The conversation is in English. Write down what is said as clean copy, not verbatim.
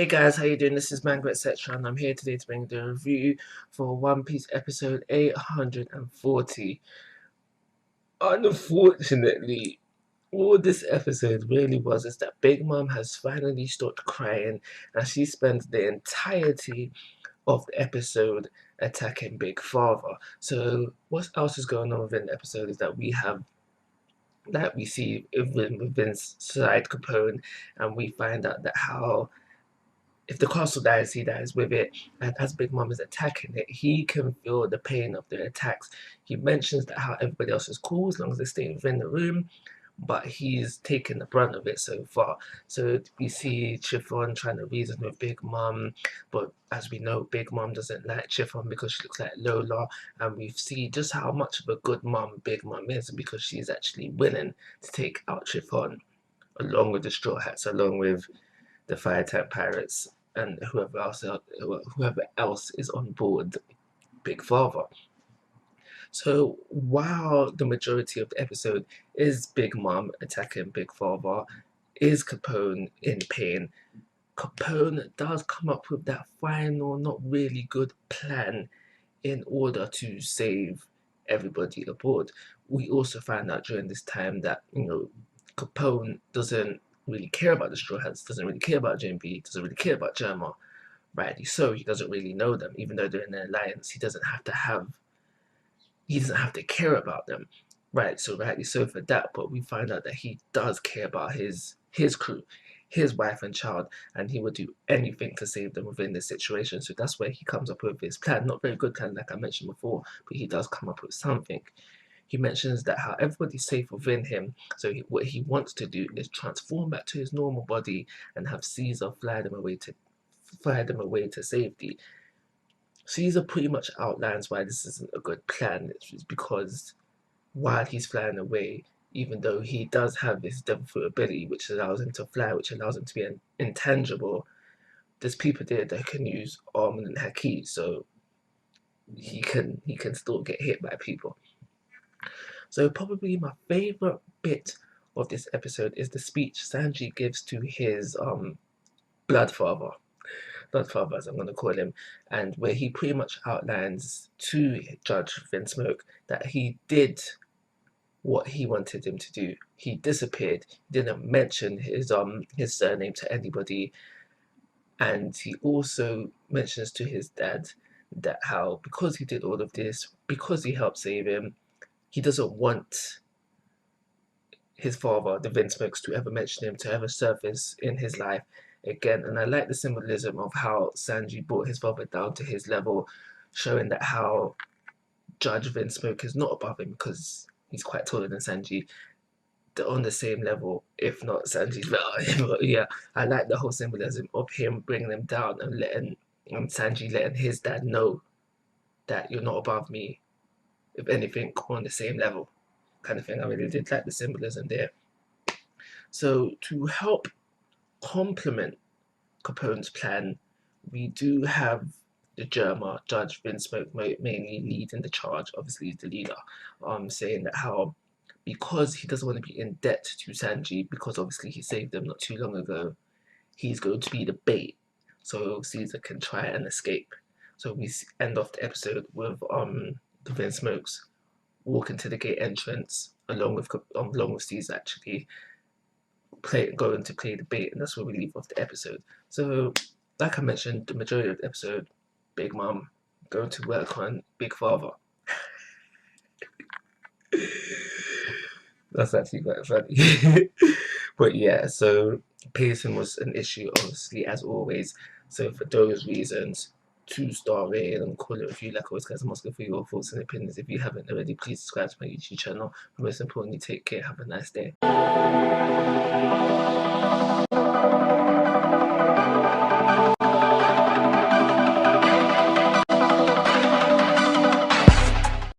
Hey guys, how you doing? This is Manga, etc. and I'm here today to bring the review for One Piece episode 840. Unfortunately, all this episode really was is that Big Mom has finally stopped crying and she spends the entirety of the episode attacking Big Father. So what else is going on within the episode is that we see within Side Capone, and we find out that how if the castle dies, he dies with it. And as Big Mom is attacking it, he can feel the pain of the attacks. He mentions that how everybody else is cool as long as they stay within the room, but he's taken the brunt of it so far. So we see Chiffon trying to reason with Big Mom, but as we know, Big Mom doesn't like Chiffon because she looks like Lola, and we see just how much of a good mom Big Mom is because she's actually willing to take out Chiffon along with the Straw Hats, along with the Fire Type Pirates, and whoever else is on board Big Father. So while the majority of the episode is Big Mom attacking Big Father, is Capone in pain, Capone does come up with that final, not really good plan in order to save everybody aboard. We also find out during this time that, Capone doesn't really care about the Straw Hats, doesn't really care about JMB, doesn't really care about Germa. Rightly so, he doesn't really know them. Even though they're in an alliance, he doesn't have to care about them. Right, so rightly so for that, but we find out that he does care about his crew, his wife and child, and he would do anything to save them within this situation. So that's where he comes up with his plan. Not very good plan, like I mentioned before, but he does come up with something. He mentions that how everybody's safe within him, so what he wants to do is transform back to his normal body and have Caesar fly them away to safety. Caesar pretty much outlines why this isn't a good plan. It's because while he's flying away, even though he does have this devil fruit ability, which allows him to fly, which allows him to be intangible, there's people there that can use armor and haki, so he can still get hit by people. So probably my favorite bit of this episode is the speech Sanji gives to his blood father, as I'm going to call him, and where he pretty much outlines to Judge Vinsmoke that he did what he wanted him to do. He disappeared. He didn't mention his surname to anybody, and he also mentions to his dad that how because he did all of this, because he helped save him, he doesn't want his father, the Vinsmokes, to ever mention him, to ever surface in his life again. And I like the symbolism of how Sanji brought his father down to his level, showing that how Judge Vinsmoke is not above him because he's quite taller than Sanji. They're on the same level, if not Sanji's better. But yeah, I like the whole symbolism of him bringing him down and letting Sanji letting his dad know that you're not above me. If anything, we're on the same level, kind of thing. I really did like the symbolism there. So to help complement Capone's plan, we do have the Germa, Judge Vinsmoke, mainly leading the charge. Obviously, he's the leader, saying that how because he doesn't want to be in debt to Sanji, because obviously he saved them not too long ago, he's going to be the bait so Caesar can try and escape. So we end off the episode with the Vinsmokes walking to the gate entrance along with Caesar actually going to play the bait, and that's where we leave off the episode. So, like I mentioned, the majority of the episode, Big Mom going to work on Big Father. That's actually quite funny. But yeah, so pacing was an issue, obviously, as always. So for those reasons, 2-star rating and call it a review. Like always, guys, I'm asking for your thoughts and opinions. If you haven't already, please subscribe to my YouTube channel. But most importantly, take care. Have a nice day.